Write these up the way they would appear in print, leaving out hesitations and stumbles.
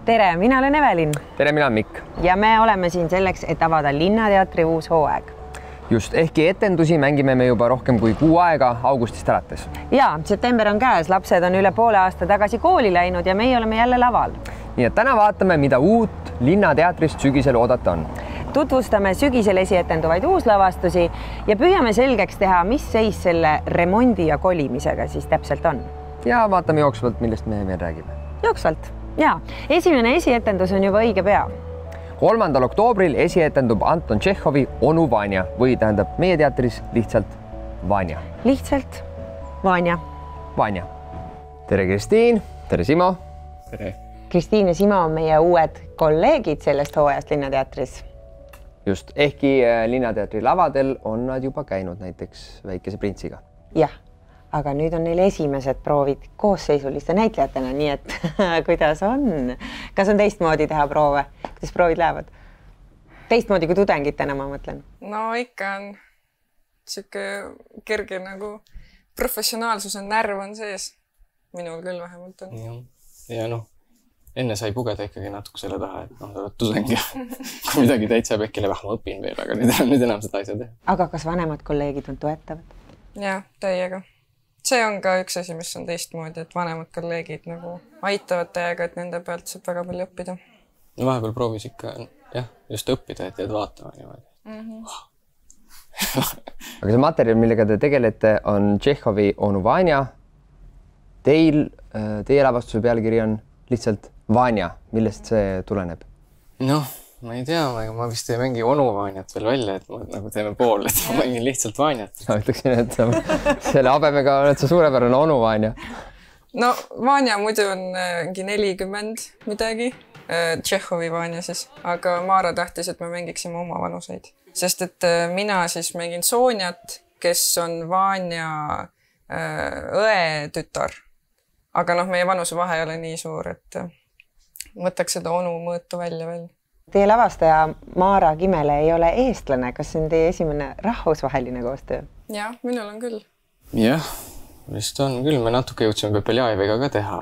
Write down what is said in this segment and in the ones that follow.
Tere, mina olen Evelin. Tere, mina olen Mikk. Ja me oleme siin selleks, et avada Linnateatri uus hooaeg. Just, ehkki etendusi mängime me juba rohkem kui kuu aega augustist alates. Ja, september on käes, lapsed on üle poole aasta tagasi kooli läinud ja meie oleme jälle laval. Nii et täna vaatame, mida uut Linnateatrist sügisel oodata on. Tutvustame sügisel esietenduvaid uuslavastusi ja püüame selgeks teha, mis seis selle remondi ja kolimisega siis täpselt on. Ja vaatame jooksvalt, millest me veel räägime. Jooksvalt, ja. Esimene esietendus on juba õige pea. 3. oktoobril esietendub Anton Tšehhovi Onu Vanja või tähendab meie teatris lihtsalt Vanja. Lihtsalt Vanja. Vanja. Tere, Kristiin. Tere, Simo. Tere. Kristiin ja Simo on meie uued kolleegid sellest hooajast Linnateatris. Just, ehkki Linnateatri lavadel on nad juba käinud näiteks Väikese printsiga. Jah, aga nüüd on neil esimesed proovid koosseisuliste näitlejatena, nii et kuidas on? Kas on teistmoodi teha proove? Kuidas proovid lähevad? Teistmoodi kui tudengitena, ma mõtlen. No ikka on siuke kerge nagu professionaalsuse närv on sees. Minul küll vähemalt on. Ja noh, enne sai pugeda ikkagi natuke selle taha, et sa oled tudeng ja kui midagi täitsa pekkile ma õpin veel, aga nüüd enam seda ei saa teha. Aga kas vanemad kolleegid on toetavad? Ja, täiega. See on ka üks asi, mis on teistmoodi, et vanemad kolleegid nagu aitavad täiega, et nende pealt saab väga palju õppida. No vahepeal proovis ikka just õppida, et jääd vaatama niimoodi. Aga see materjal, millega te tegelete, on Tšehhovi Onu Vanja. Teie lavastuse pealkiri on lihtsalt Vanja. Millest see tuleneb? Noh, ma ei tea, ma vist ei mängi Onu Vanjat veel välja, et ma nagu teeme pool, et ma mängin lihtsalt Vanjat. Ma ütleksin, et selle habemega oled sa suurepärane Onu Vanja. No Vanja muidu on 40 midagi, Tšehhovi Vanja siis, aga Maara tahtis, et me mängiksime oma vanuseid. Sest et mina siis mängin Sonjat, kes on Vanja õe tütar. Aga noh, meie vanuse vahe ei ole nii suur, et võtaks seda onu mõõtu välja veel. Teie lavastaja Maara Kimele ei ole eestlane. Kas see on teie esimene rahvusvaheline koostöö? Ja, minul on küll. Jah, vist on küll. Me natuke jõudsime Pepeljaeviga ka teha,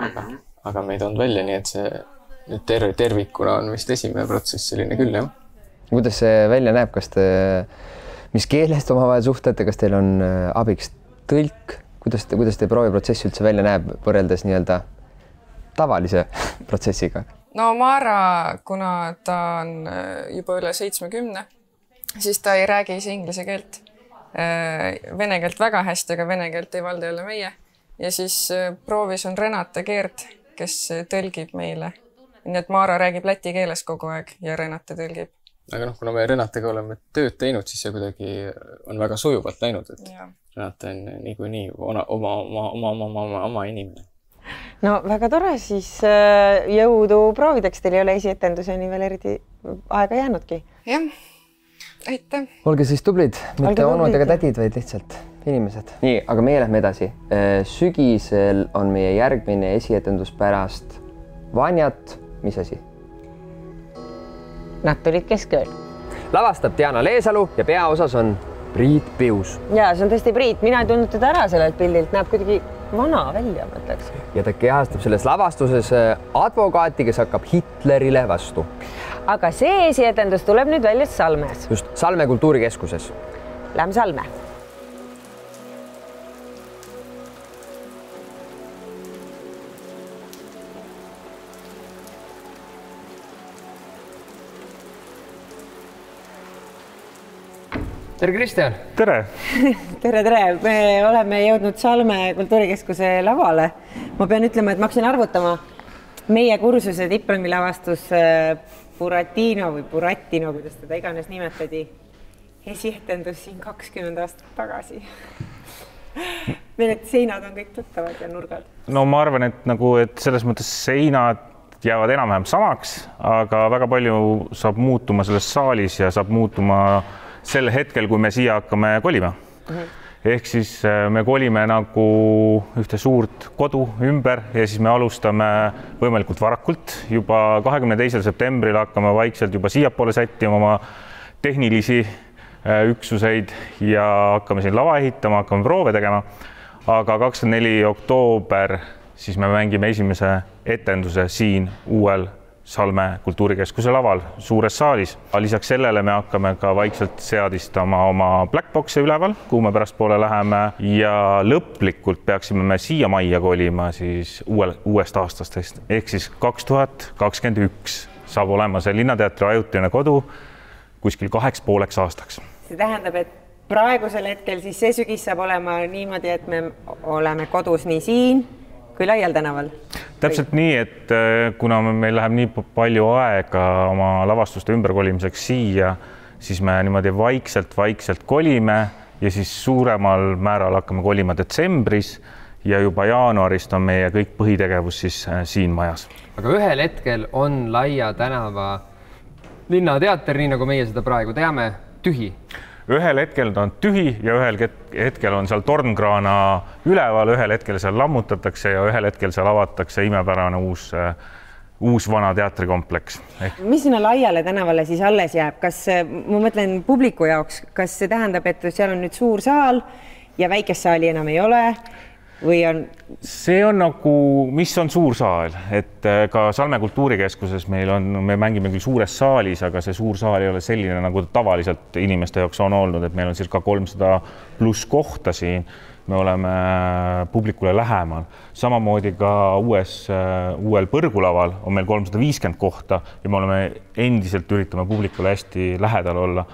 aga meid on välja, nii et see tervikuna on vist esimene protsess selline küll, jah. Kuidas see välja näeb? Mis keelest omavahel suhtlete? Kas teil on abiks tõlk? Kuidas te prooviprotsess üldse välja näeb võrreldes nii-öelda tavalise protsessiga? No Maara, kuna ta on juba üle 70, siis ta ei räägi ise inglise keelt. Vene keelt väga hästi, aga vene keelt ei valda jälle meie. Ja siis proovis on Renate Keerd, kes tõlgib meile. Nii et Maara räägib läti keeles kogu aeg ja Renate tõlgib. Aga noh, kuna me Renatega oleme tööd teinud, siis see kuidagi on väga sujuvalt läinud, et Renate on nii oma inimene. No väga tore, siis jõudu proovideks. Teil ei ole esietenduseni veel eriti aega jäänudki. Jah, aitäh. Olge siis tublid, mitte onud ega tädid, vaid lihtsalt inimesed. Nii, aga meie lähme edasi. Sügisel on meie järgmine esietendus pärast Vanjat. Mis asi? Nad tulid keskööl. Lavastab Diana Leesalu ja peaosas on Priit Pius. Ja, see on tõesti Priit. Mina ei tundnud teda ära sellelt pildilt. Näeb kuidagi vana välja, mõtleks. Ja ta kehastab selles lavastuses advokaati, kes hakkab Hitlerile vastu. Aga see esietendus tuleb nüüd välja Salmes. Just, Salme kultuurikeskuses. Lähme Salme. Tere, Kristjan! Tere! Tere! Me oleme jõudnud Salme kultuurikeskuse lavale. Ma pean ütlema, et ma hakkasin arvutama meie kursuse diplomilavastus Buratino või Buratino, kuidas teda iganes nimetati. Esietendus siin 20 aastat tagasi. Meil need seinad on kõik tuttavad ja nurgad. No ma arvan, et selles mõttes seinad jäävad enam-vähem samaks, aga väga palju saab muutuma selles saalis ja saab muutuma sel hetkel, kui me siia hakkame kolima. Ehk siis me kolime nagu ühte suurt kodu ümber ja siis me alustame võimalikult varakult. Juba 22. septembril hakkame vaikselt juba siiapoole sättima oma tehnilisi üksuseid ja hakkame siin lava ehitama, hakkame proove tegema. Aga 24. oktoober siis me mängime esimese etenduse siin uuel Salme kultuurikeskuse laval suures saalis. Lisaks sellele me hakkame ka vaikselt seadistama oma Blackboxe üleval, kuhu me pärastpoole läheme ja lõplikult peaksime me siia majja kolima siis uuest aastast ehk siis 2021 saab olema see Linnateatri ajutine kodu kuskil 2,5 aastaks. See tähendab, et praegusel hetkel siis see sügis saab olema niimoodi, et me oleme kodus nii siin kui Laial tänaval. Täpselt nii, et kuna meil läheb nii palju aega oma lavastuste ümberkolimiseks siia, siis me niimoodi vaikselt kolime ja siis suuremal määral hakkame kolima detsembris ja juba jaanuarist on meie kõik põhitegevus siis siin majas. Aga ühel hetkel on Laia tänava Linnateater, nii nagu meie seda praegu teame, tühi. Ühel hetkel ta on tühi ja ühel hetkel on seal tornkraana üleval, ühel hetkel seal lammutatakse ja ühel hetkel seal avatakse imepärane uus vana teatrikompleks. Mis sinna Laiale tänavale siis alles jääb? Kas, ma mõtlen publiku jaoks, kas see tähendab, et seal on nüüd suur saal ja väikest saali enam ei ole? Või on... See on nagu, mis on suur saal, et ka Salme kultuurikeskuses me mängime küll suures saalis, aga see suur saal ei ole selline, nagu tavaliselt inimeste jaoks on olnud, et meil on circa 300+ kohta siin. Me oleme publikule lähemal. Samamoodi ka uuel Põrgulaval on meil 350 kohta ja me oleme endiselt üritame publikule hästi lähedal olla.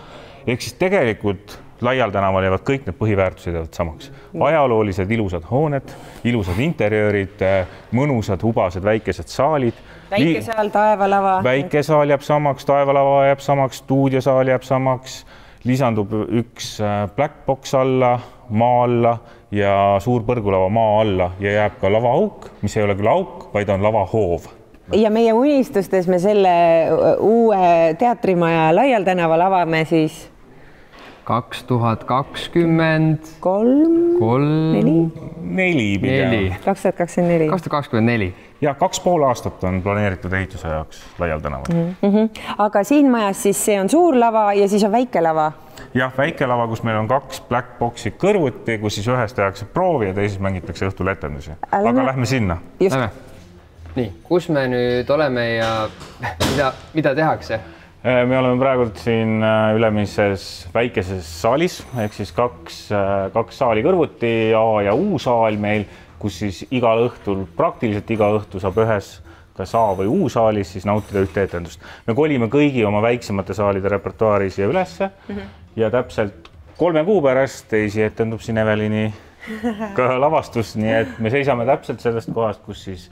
Ehk siis tegelikult Laial tänaval jäävad kõik need põhiväärtused jäävad samaks. Ajaloolised ilusad hooned, ilusad interjöörid, mõnusad, hubased, väikesed saalid. Väikesaal, taevalava. Väikesaal jääb samaks, taevalava jääb samaks, stuudiosaal jääb samaks. Lisandub üks Blackbox alla, maa alla ja suur Põrgulava maa alla ja jääb ka lavaauk, mis ei ole küll auk, vaid on lavahoov. Ja meie unistustes me selle uue teatrimaja Laial tänaval avame siis 2020 2024 ja 2,5 aastat on planeeritud ehituse jaoks Laial tänaval. Aga siin majas siis see on suur lava ja siis on väike lava. Jah, väike lava, kus meil on 2 Blackboxi kõrvuti, kus siis ühes tehakse proovi ja teises mängitakse õhtul etendusi. Aga lähme sinna. Nii, kus me nüüd oleme ja mida tehakse? Me oleme praegu siin ülemises väikeses saalis, ehk siis kaks saali kõrvuti, A ja U saal meil, kus siis praktiliselt iga õhtu saab ühes kas A või U saalis siis nautida ühte etendust. Me kolime kõigi oma väiksemate saalide repertuaari siia ülesse ja täpselt 3 kuu pärast teisi etendub siin Evelini ka lavastus, nii et me seisame täpselt sellest kohast, kus siis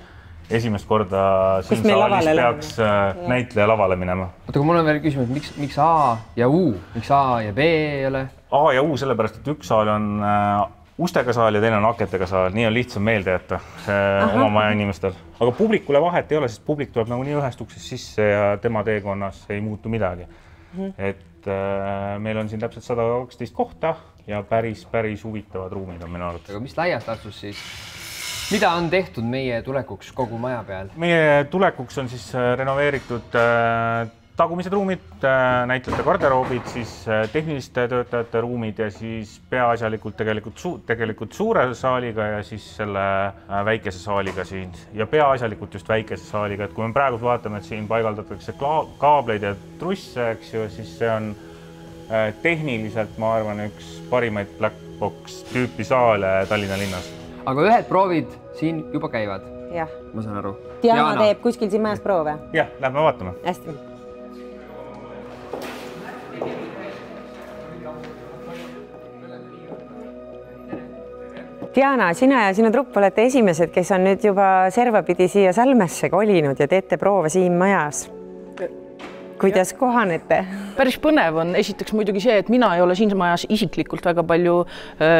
esimest korda siin saalis peaks näitleja lavale minema. Oota, kui mul on veel küsimus, miks A ja U, miks A ja B ei ole? A ja U sellepärast, et üks saal on ustega saal ja teine on aketega saal, nii on lihtsam meelde jätta oma maja inimestel. Aga publikule vahet ei ole, sest publik tuleb nagu nii ühest uksest sisse ja tema teekonnas ei muutu midagi. Et meil on siin täpselt 112 kohta ja päris huvitavad ruumid on minu arvates. Aga mis Laiast astus siis? Mida on tehtud meie tulekuks kogu maja peal? Meie tulekuks on siis renoveeritud tagumised ruumid, näitlejate garderoobid, siis tehniliste töötajate ruumid ja siis peaasjalikult tegelikult suure saaliga ja siis selle väikese saaliga siin. Ja peaasjalikult just väikese saaliga, et kui me praegu vaatame, et siin paigaldatakse kaableid ja trusse, eks ju, siis see on tehniliselt, ma arvan, üks parimaid Blackbox tüüpi saale Tallinna linnas. Aga ühed proovid siin juba käivad. Jah. Ma saan aru. Diana teeb kuskil siin majas proove? Jah, lähme vaatame. Hästi. Diana, sina ja sinu trupp olete esimesed, kes on nüüd juba servapidi siia Salmesse kolinud ja teete proove siin majas. Kuidas kohanete? Päris põnev on esiteks muidugi see, et mina ei ole siin majas isiklikult väga palju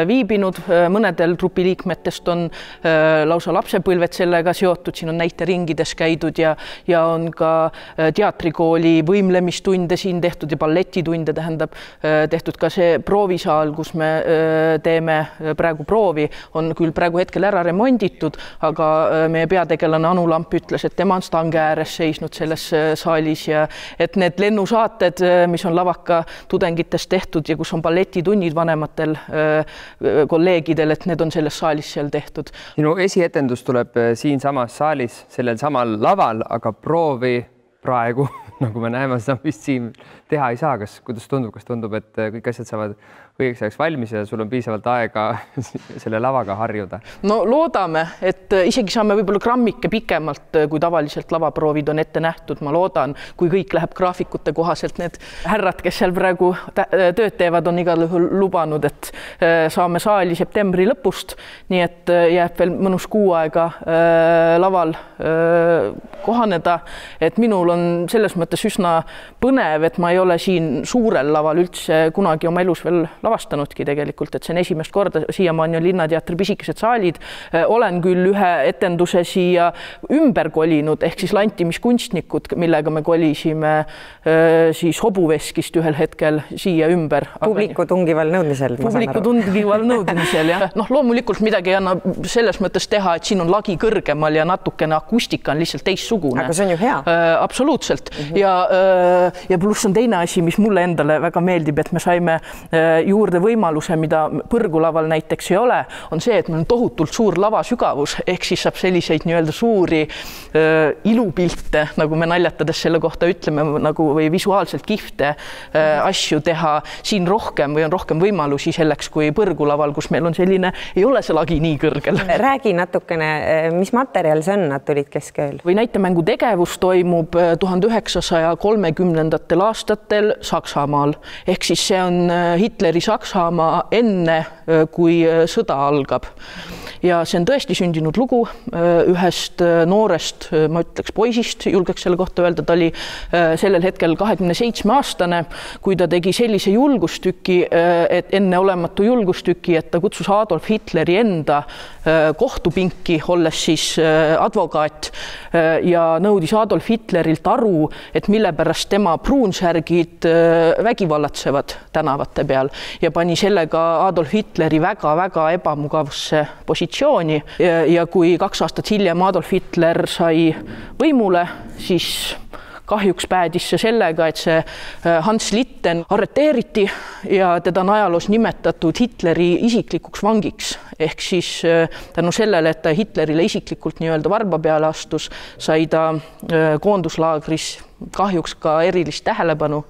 viibinud. Mõnedel trupiliikmetest on lausa lapsepõlved sellega seotud. Siin on näiteringides käidud ja on ka teatrikooli võimlemistunde siin tehtud ja balletitunde tehtud ka see proovisaal, kus me teeme praegu proovi. On küll praegu hetkel ära remonditud, aga meie peategelane Anu Lamp ütles, et tema on stange ääres seisnud selles saalis ja et need lennusaated, mis on lavaka tudengitest tehtud ja kus on balletitunnid vanematel kolleegidel, et need on selles saalis seal tehtud. Sinu esietendus tuleb siin samas saalis, sellel samal laval, aga proovi praegu, nagu me näeme, seda vist siin teha ei saa. Kuidas tundub, kas tundub, et kõik asjad saavad õigeks ajaks valmis ja sul on piisavalt aega selle lavaga harjuda? No loodame, et isegi saame võib-olla grammike pikemalt, kui tavaliselt lavaproovid on ette nähtud. Ma loodan, kui kõik läheb graafikute kohaselt, need härrad, kes seal praegu tööd teevad, on igal juhul lubanud, et saame saali septembri lõpust, nii et jääb veel mõnus kuu aega laval kohaneda, et minul on selles mõttes üsna põnev, et ma ei ole siin suurel laval üldse kunagi oma elus veel lavastanudki tegelikult, et see on esimest korda, siiamaani on Linnateatri pisikesed saalid. Olen küll ühe etenduse siia ümber kolinud, ehk siis lantimiskunstnikud, millega me kolisime siis Hobuveskist ühel hetkel siia ümber. Publiku tungival nõudmisel. Publiku tungival nõudmisel, jah. Loomulikult midagi ei anna selles mõttes teha, et siin on lagi kõrgemal ja natukene akustika on lihtsalt teistsugune. Aga see on ju hea. Absoluutselt. Ja pluss on teine asi, mis mulle endale väga meeldib, et me saime juurde võimaluse, mida Põrgulaval näiteks ei ole, on see, et meil on tohutult suur lavasügavus, ehk siis saab selliseid nii-öelda suuri ilupilte, nagu me naljatades selle kohta ütleme, nagu või visuaalselt kihvte asju teha siin rohkem või on rohkem võimalusi selleks kui Põrgulaval, kus meil on selline, ei ole see lagi nii kõrgel. Räägi natukene, mis materjal see on, nad tulid keskööl? Või näitemängu tegevus toimub 1930. aastatel Saksamaal, ehk siis see on Hitleri Saksamaa enne, kui sõda algab. Ja see on tõesti sündinud lugu ühest noorest, ma ütleks poisist, julgeks selle kohta öelda, ta oli sellel hetkel 27-aastane, kui ta tegi sellise julgustüki, et enneolematu julgustüki, et ta kutsus Adolf Hitleri enda kohtupinki, olles siis advokaat ja nõudis Adolf Hitlerilt aru, et mille pärast tema pruunsärgid vägivallatsevad tänavate peal ja pani sellega Adolf Hitleri väga-väga ebamugavasse positsiooni ja kui 2 aastat hiljem Adolf Hitler sai võimule, siis kahjuks päädis see sellega, et see Hans Litten arreteeriti ja teda on ajaloos nimetatud Hitleri isiklikuks vangiks. Ehk siis tänu sellele, et ta Hitlerile isiklikult nii-öelda varba peale astus, sai ta koonduslaagris kahjuks ka erilist tähelepanu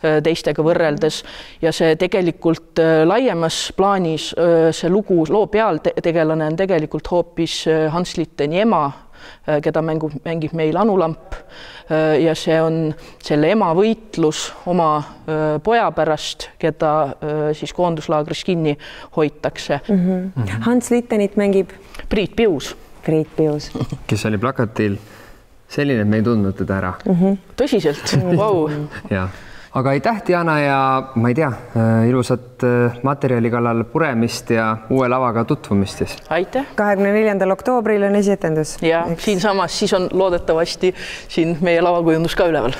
teistega võrreldes ja see tegelikult laiemas plaanis see loo pealtegelane on tegelikult hoopis Hans Litteni ema, keda mängib meil Anu Lamp ja see on selle ema võitlus oma poja pärast, keda siis koonduslaagris kinni hoitakse. Hans Littenit mängib Priit Pius. Kes oli plakatil selline, et me ei tundnud teda ära. Tõsiselt, vau. Ja. Aga aitäh, Diana, ja ma ei tea, ilusat materjali kallal puremist ja uue lavaga tutvumist. Aitäh. 24. oktoobril on esietendus. Ja siin samas siis on loodetavasti siin meie lavakujundus ka üleval.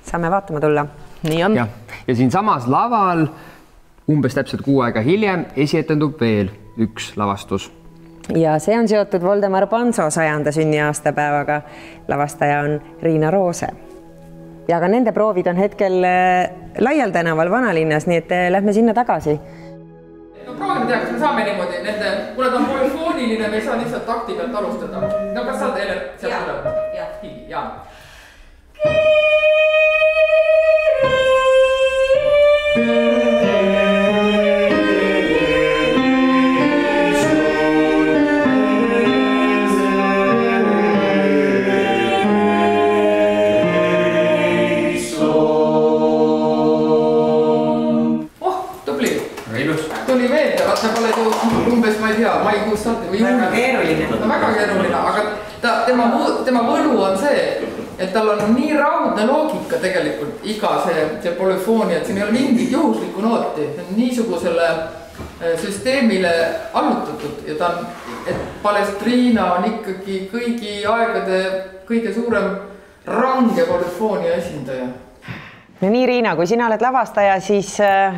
Saame vaatama tulla. Nii on. Ja siin samas laval umbes täpselt 6 aega hiljem esietendub veel üks lavastus. Ja see on seotud Voldemar Panso 100. sünniaastapäevaga. Lavastaja on Riina Roose. Ja ka nende proovid on hetkel Laial tänaval Vanalinnas, nii et lähme sinna tagasi. No proovime teha, kas me saame niimoodi nende, kuna ta on polyfooniline, me ei saa lihtsalt takti pealt alustada. No kas saad Eler sealt tuleb? Ja. Maikuus saate või juuni. Väga keeruline. No, väga keeruline, aga tema võlu on see, et tal on nii raudne loogika tegelikult iga see polyfoonia, et siin ei ole mingit juhuslikku nooti. See on niisugusele süsteemile allutatud ja ta on, et Palestriina on ikkagi kõigi aegade kõige suurem range polyfoonia esindaja. No nii, Riina, kui sina oled lavastaja, siis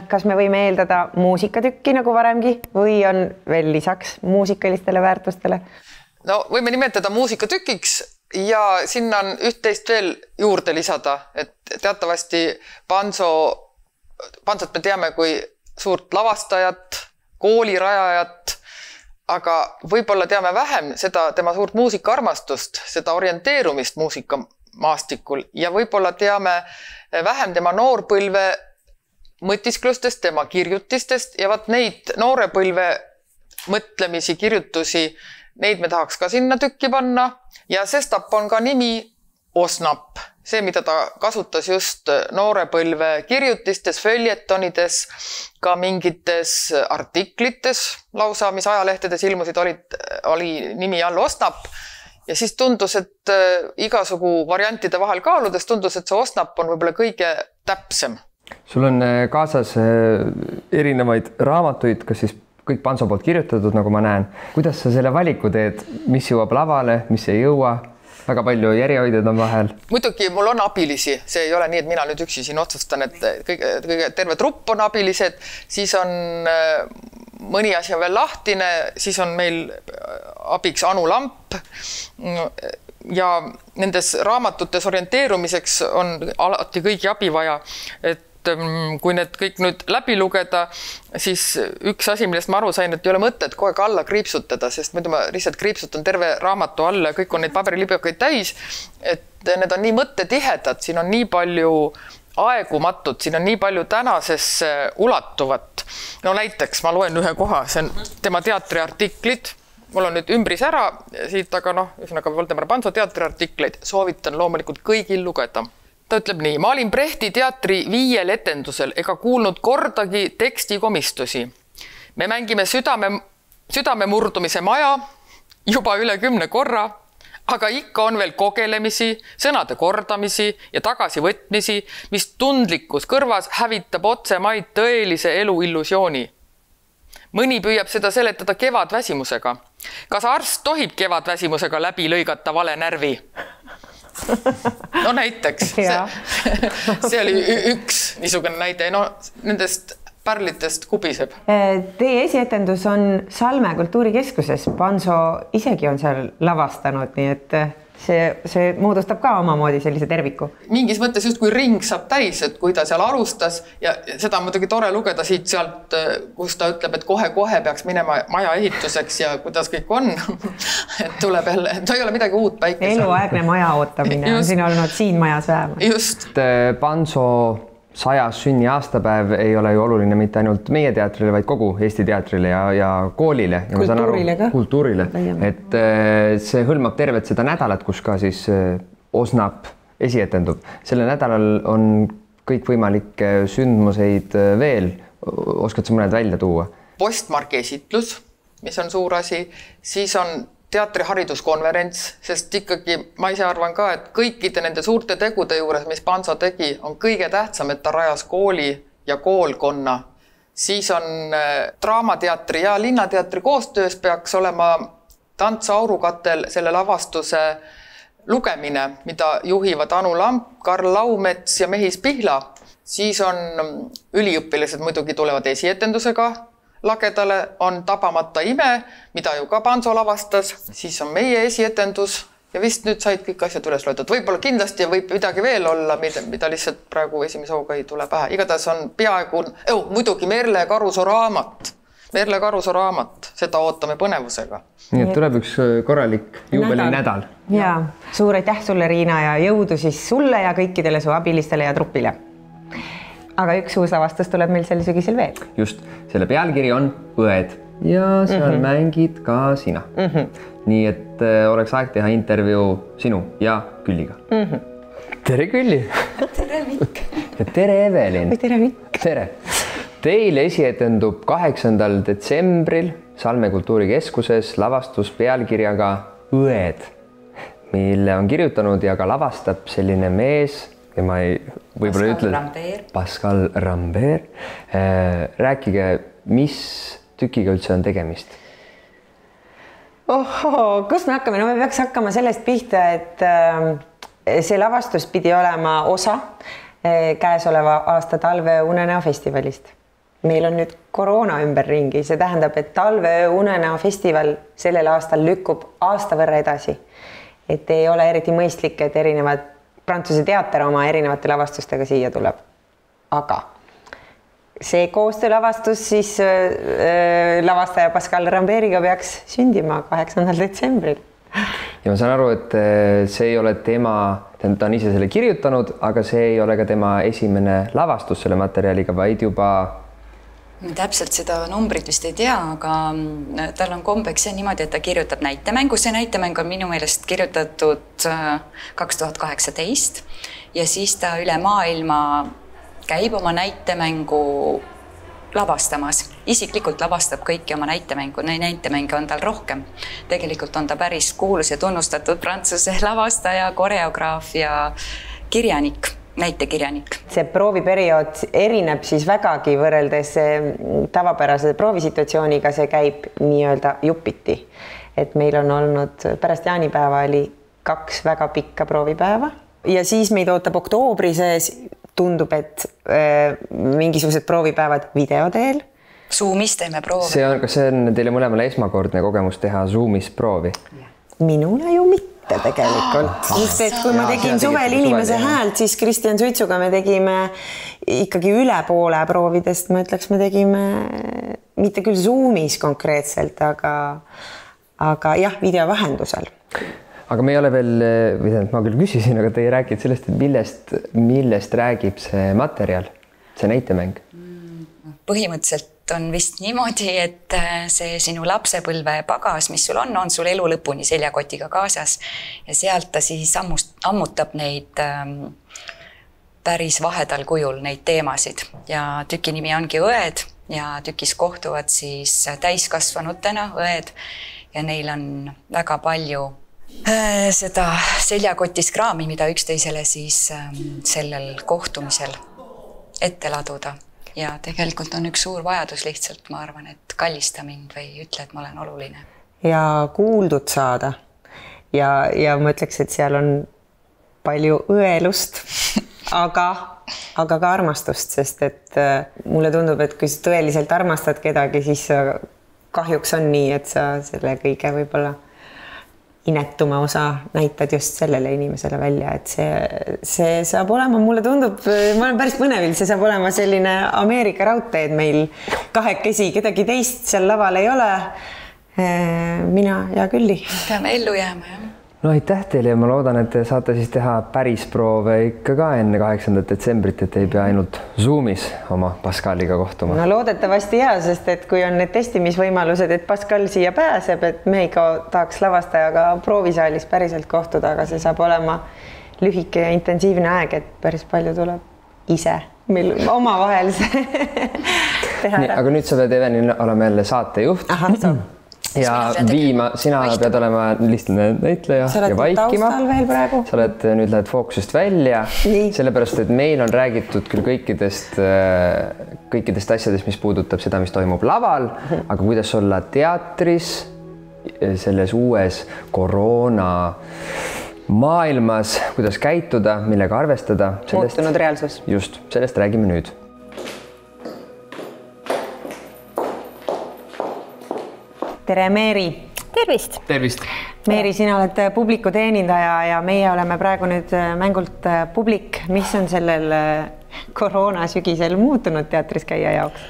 kas me võime eeldada muusikatükki nagu varemgi või on veel lisaks muusikalistele väärtustele? No võime nimetada muusikatükiks ja sinna on üht-teist veel juurde lisada, et teatavasti Pansot me teame kui suurt lavastajat, koolirajajat, aga võib-olla teame vähem seda tema suurt muusikaarmastust, seda orienteerumist maastikul ja võib-olla teame vähem tema noorpõlve mõtisklustest, tema kirjutistest ja vaat neid noorepõlve mõtlemisi, kirjutusi, neid me tahaks ka sinna tükki panna ja sestap on ka nimi Osnap. See, mida ta kasutas just noorepõlve kirjutistes, följetonides, ka mingites artiklites lausa, mis ajalehtedes ilmusid, oli nimi all Osnap. Ja siis tundus, et igasugu variantide vahel kaaludes tundus, et see Osnap on võib-olla kõige täpsem. Sul on kaasas erinevaid raamatuid, kas siis kõik Panso poolt kirjutatud, nagu ma näen. Kuidas sa selle valiku teed, mis jõuab lavale, mis ei jõua? Väga palju järjehoidjad on vahel. Muidugi mul on abilisi, see ei ole nii, et mina nüüd üksi siin otsustan, et terve trupp on abilised, siis on mõni asi on veel lahtine, siis on meil abiks Anu Lamp ja nendes raamatutes orienteerumiseks on alati kõigi abi vaja, et kui need kõik nüüd läbi lugeda, siis üks asi, millest ma aru sain, et ei ole mõtet kogu aeg alla kriipsutada, sest muidu ma lihtsalt kriipsutan terve raamatu alla ja kõik on neid paberilibakaid täis, et need on nii mõttetihedad, siin on nii palju aegumatut, siin on nii palju tänasesse ulatuvat. No näiteks ma loen ühe koha, see on tema teatriartiklid, mul on nüüd ümbris ära siit, aga ühesõnaga Voldemar Panso teatriartikleid soovitan loomulikult kõigil lugeda. Ta ütleb nii, ma olin Brechti teatri 5 etendusel ega kuulnud kordagi tekstikomistusi. Me mängime südame murdumise maja juba üle 10 korra, aga ikka on veel kogelemisi, sõnade kordamisi ja tagasivõtmisi, mis tundlikus kõrvas hävitab otsemaid tõelise elu illusiooni. Mõni püüab seda seletada kevadväsimusega. Kas arst tohib kevadväsimusega läbi lõigata vale närvi? No näiteks, see oli üks niisugune näide, nendest pärlitest kubiseb. Teie esietendus on Salme kultuurikeskuses, Panso isegi on seal lavastanud, nii et see moodustab ka omamoodi sellise terviku. Mingis mõttes just kui ring saab täis, et kui ta seal alustas ja seda on muidugi tore lugeda siit sealt, kus ta ütleb, et kohe peaks minema maja ehituseks ja kuidas kõik on, et tuleb jälle, et ei ole midagi uut päike. Eluaegne maja ootamine on siin olnud siin majas vähemalt. Just. Panso 100. sünni aastapäev ei ole ju oluline mitte ainult meie teatrile, vaid kogu Eesti teatrile ja koolile. Ja kultuurile. Et see hõlmab tervet seda nädalat, kus ka siis Osnap esietendub. Selle nädalal on kõik võimalikke sündmuseid veel. Oskad sa mõned välja tuua? Postmarki esitlus, mis on suur asi, siis on teatrihariduskonverents, sest ikkagi ma ise arvan ka, et kõikide nende suurte tegude juures, mis Panso tegi, on kõige tähtsam, et ta rajas kooli ja koolkonna. Siis on Draamateatri ja Linnateatri koostöös peaks olema Tants Aurukatel selle lavastuse lugemine, mida juhivad Anu Lamp, Karl Laumets ja Mehis Pihla. Siis on üliõpilased muidugi tulevad esietendusega, lagedale on Tabamata ime, mida ju ka Panso lavastas, siis on meie esietendus ja vist nüüd said kõik asjad üles loetud. Võib-olla kindlasti võib midagi veel olla, mida lihtsalt praegu esimese hooga ei tule pähe. Igatahes on peaaegu, muidugi Merle Karusoo raamat, seda ootame põnevusega. Nii et tuleb üks korralik juubelinädal. Ja suur aitäh sulle, Riina, ja jõudu siis sulle ja kõikidele su abilistele ja trupile. Aga üks uus avastus tuleb meil sel sügisel veel. Just, selle pealkiri on Õed ja seal mängid ka sina. Nii et oleks aeg teha intervjuu sinu ja Külliga. Tere, Külli! Tere, Mikk! Ja tere, Evelin! Tere, Mikk! Tere! Teil esietendub 8. detsembril Salme kultuurikeskuses lavastus pealkirjaga Õed, mille on kirjutanud ja ka lavastab selline mees, ja ma ei võib-olla ütle Pascal Rambert. Rääkige, mis tükiga üldse on tegemist? Kust me hakkame? No me peaks hakkama sellest pihta, et see lavastus pidi olema osa käesoleva aasta Talve Unenäo festivalist. Meil on nüüd koroona ümberringi, see tähendab, et Talve Unenäo festival sellel aastal lükkub aasta võrra edasi. Et ei ole eriti mõistlik, et erinevad Prantsuse teater oma erinevate lavastustega siia tuleb. Aga see koostöölavastus siis lavastaja Pascal Rambertiga peaks sündima 8. detsembril. ja ma saan aru, et see ei ole tema, ta on ise selle kirjutanud, aga see ei ole ka tema esimene lavastus selle materjaliga, vaid juba... Ma täpselt seda numbrit vist ei tea, aga tal on kombeks niimoodi, et ta kirjutab näitemängu. See näitemäng on minu meelest kirjutatud 2018 ja siis ta üle maailma käib oma näitemängu lavastamas. Isiklikult lavastab kõiki oma näitemängu. Neid näitemänge on tal rohkem. Tegelikult on ta päris kuulus ja tunnustatud prantsuse lavastaja, koreograaf ja kirjanik, näitekirjanik. See prooviperiood erineb siis vägagi võrreldes tavapärase proovisituatsiooniga. See käib nii-öelda jupiti. Et meil on olnud pärast jaanipäeva oli 2 väga pikka proovipäeva ja siis meid ootab oktoobri sees. Tundub, et mingisugused proovipäevad video teel. Zoomis teeme proovi. Kas see on teile mõlemale esmakordne kogemus teha Zoomis proovi? Minule ju mitte tegelikult. Just, et kui ma tegin suvel inimese häält, siis Kristjan Suitsuga me tegime ikkagi üle poole proovidest. Ma ütleks, me tegime mitte küll Zoomis konkreetselt, aga jah, video vahendusel. Aga me ei ole veel, ma küll küsisin, aga te ei rääkinud sellest, et millest räägib see materjal, see näitemäng? Põhimõtteliselt on vist niimoodi, et see sinu lapsepõlve pagas, mis sul on sul elu lõpuni seljakotiga kaasas ja sealt ta siis ammutab neid päris vahedal kujul neid teemasid ja tüki nimi ongi Õed ja tükis kohtuvad siis täiskasvanutena õed ja neil on väga palju seda seljakotis kraami, mida üksteisele siis sellel kohtumisel ette laduda. Ja tegelikult on üks suur vajadus lihtsalt, ma arvan, et kallista mind või ütle, et ma olen oluline. Ja kuuldud saada. Ja ma ütleks, et seal on palju õelust, aga ka armastust, sest et mulle tundub, et kui sa tõeliselt armastad kedagi, siis kahjuks on nii, et sa selle kõige võib-olla inetuma osa näitad just sellele inimesele välja, et see saab olema, mulle tundub, ma olen päris põnevil, see saab olema selline Ameerika raudteed meil kahekesi, kedagi teist seal laval ei ole. Mina ja Külli. Peame ellu jääma, jah. No aitäh teile ja ma loodan, et te saate siis teha päris proove ikka ka enne 8. detsembrit, et ei pea ainult Zoomis oma Pascaliga kohtuma. No loodetavasti jaa, sest et kui on need testimisvõimalused, et Pascal siia pääseb, et me ikka tahaks lavastajaga proovisaalis päriselt kohtuda, aga see saab olema lühike ja intensiivne aeg, et päris palju tuleb ise meil omavahel see teha. Nii, aga nüüd sa pead Evelin olema jälle saatejuht. Aha, so. Ja sina pead olema lihtsalt näitleja ja vaikima. Sa oled nüüd lähed fookusest välja, sellepärast, et meil on räägitud küll kõikidest asjadest, mis puudutab seda, mis toimub laval, aga kuidas olla teatris selles uues koroona maailmas, kuidas käituda, millega arvestada. Muutunud reaalsus. Just, sellest räägime nüüd. Tere, Meeri! Tervist! Tervist! Meeri, sina oled publiku teenindaja ja meie oleme praegu nüüd mängult publik. Mis on sellel koroona sügisel muutunud teatris käia jaoks?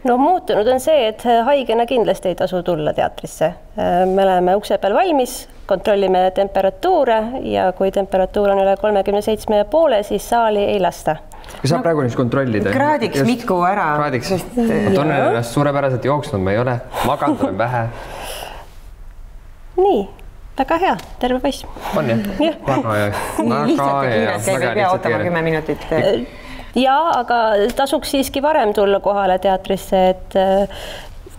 No muutunud on see, et haigena kindlasti ei tasu tulla teatrisse. Me oleme ukse peal valmis, kontrollime temperatuure ja kui temperatuur on üle 37,5, siis saali ei lasta. Kas saab praegu nüüd kontrollida? Kraadiks miku ära. Kraadiks. Ma tunnen ennast suurepäraselt jooksnud, ma ei ole. Maganud olen vähe. Nii, väga hea, terve poiss. On jah? Väga hea. Lihtsalt ei pea ootama 10 minutit. Ja, aga tasuks siiski varem tulla kohale teatrisse, et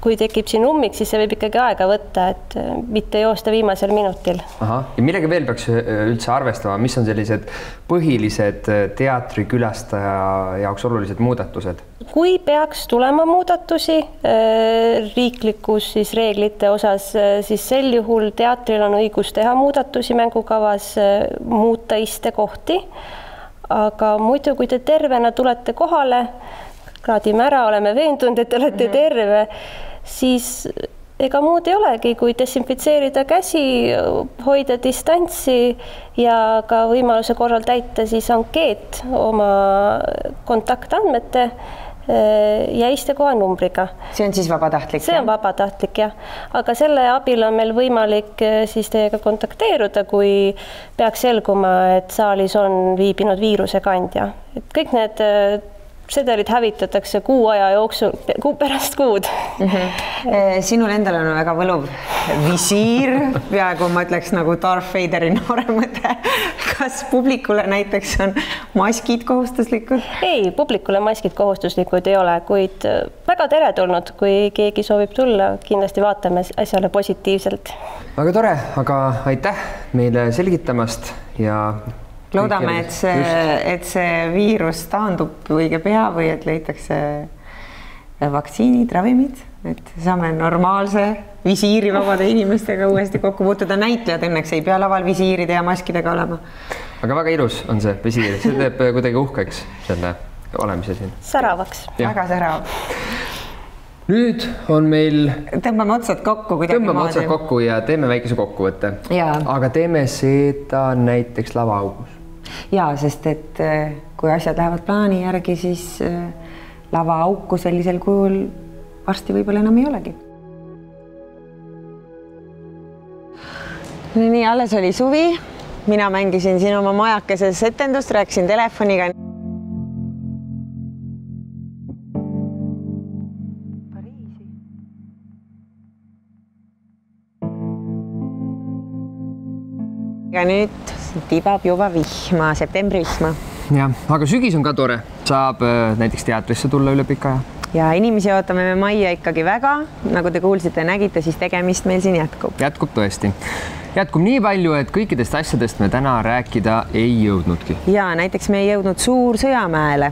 kui tekib siin ummik, siis see võib ikkagi aega võtta, et mitte joosta viimasel minutil. Aha. Ja millega veel peaks üldse arvestama? Mis on sellised põhilised teatrikülastaja jaoks olulised muudatused? Kui peaks tulema muudatusi riiklikus siis reeglite osas, siis sel juhul teatril on õigus teha muudatusi mängukavas, muuta istekohti. Aga muidu, kui te tervena tulete kohale, kraadime ära, oleme veendunud, et olete terve, siis ega muud ei olegi, kui desinfitseerida käsi, hoida distantsi ja ka võimaluse korral täita siis ankeet oma kontaktandmete ja istekohanumbriga. See on siis vabatahtlik? See on vabatahtlik, jah. Aga selle abil on meil võimalik siis teiega kontakteeruda, kui peaks selguma, et saalis on viibinud viirusekandja. Et kõik need sedelid hävitatakse kuu aja jooksul, pärast kuud. Sinul endal on väga võluv visiir, peaaegu ma ütleks nagu Darth Vaderi nooremõte. Kas publikule näiteks on maskid kohustuslikud? Ei, publikule maskid kohustuslikud ei ole, kuid väga teretulnud, kui keegi soovib tulla, kindlasti vaatame asjale positiivselt. Väga tore, aga aitäh meile selgitamast ja loodame, et see viirus taandub õige pea või et leitakse vaktsiinid, ravimid, et saame normaalse visiiri vabade inimestega uuesti kokku puutuda. Näitlejad õnneks ei pea laval visiiride ja maskidega olema. Aga väga ilus on see visiir, see teeb kuidagi uhkeks selle olemise siin. Säravaks. Väga särav. Nüüd on meil... Tõmbame otsad kokku kuidagi maadi. Tõmbame otsad kokku ja teeme väikese kokkuvõtte. Aga teeme seda näiteks lavaaugus. Jaa, sest et kui asjad lähevad plaani järgi, siis lavaauku sellisel kujul varsti võib-olla enam ei olegi. Nii, alles oli suvi. Mina mängisin siin oma majakeses etendust, rääkisin telefoniga. Ja nüüd tibab juba vihma, septembri vihma. Ja, aga sügis on ka tore. Saab näiteks teatrisse tulla üle pika aja. Ja inimesi ootame me majja ikkagi väga. Nagu te kuulsite ja nägite, siis tegemist meil siin jätkub. Jätkub tõesti. Jätkub nii palju, et kõikidest asjadest me täna rääkida ei jõudnudki. Ja näiteks me ei jõudnud Suur-Sõjamäele,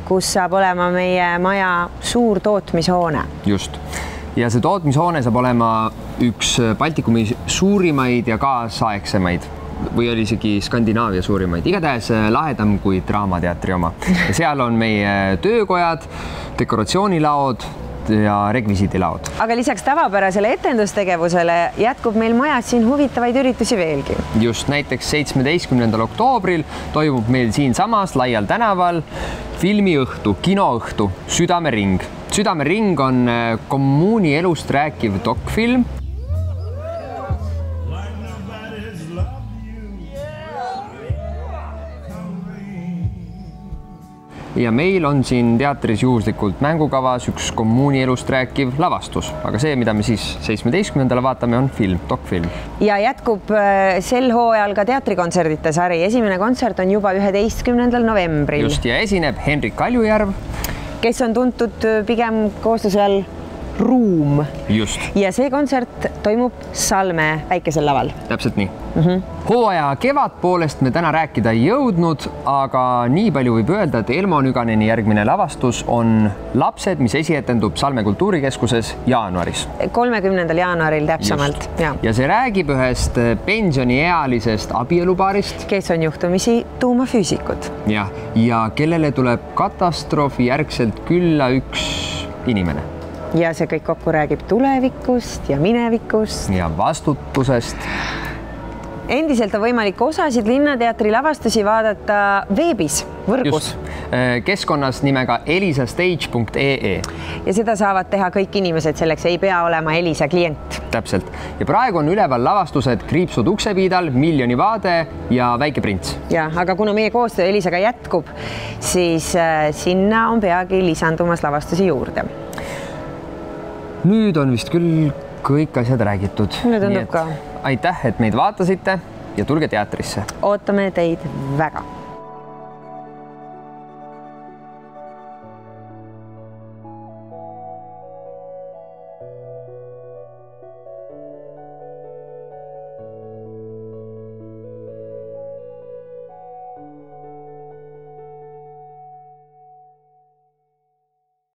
kus saab olema meie maja suur tootmishoone. Just. Ja see tootmishoone saab olema üks Baltikumi suurimaid ja kaasaegsemaid või oli isegi Skandinaavia suurimaid. Igatahes lahedam kui Draamateatri oma. Ja seal on meie töökojad, dekoratsioonilaod ja rekvisiidilaod. Aga lisaks tavapärasele etendustegevusele jätkub meil majas siin huvitavaid üritusi veelgi. Just näiteks 17. oktoobril toimub meil siin samas laial tänaval filmiõhtu, kinoõhtu Südamering. Südamering on kommuuni elust rääkiv dokfilm. Ja meil on siin teatris juhuslikult mängukavas üks kommuuni elust rääkiv lavastus, aga see, mida me siis 17. vaatame, on film, dokfilm. Ja jätkub sel hooajal ka teatrikontserdite sari. Esimene kontsert on juba 11. novembril. Just, ja esineb Henrik Kaljujärv, kes on tuntud pigem koostuse all Ruum. Just. Ja see kontsert toimub Salme väikesel laval. Täpselt nii. Hooaja kevadpoolest me täna rääkida ei jõudnud, aga nii palju võib öelda, et Elmo Nüganeni järgmine lavastus on Lapsed, mis esietendub Salme kultuurikeskuses jaanuaris. 30. jaanuaril täpsemalt. Ja see räägib ühest pensioniealisest abielupaarist, kes on juhtumisi tuumafüüsikud. Ja kellele tuleb katastroofi järgselt külla üks inimene. Ja see kõik kokku räägib tulevikust ja minevikust. Ja vastutusest. Endiselt on võimalik osasid Linnateatri lavastusi vaadata veebis, võrgus. Just. Keskkonnas nimega elisastage.ee. Ja seda saavad teha kõik inimesed, selleks ei pea olema Elisa klient. Täpselt. Ja praegu on üleval lavastused Kriipsud uksepiidal, Miljoni vaade ja Väike prints. Ja, aga kuna meie koostöö Elisaga jätkub, siis sinna on peagi lisandumas lavastusi juurde. Nüüd on vist küll kõik asjad räägitud. Mulle tundub ka. Aitäh, et meid vaatasite ja tulge teatrisse. Ootame teid väga.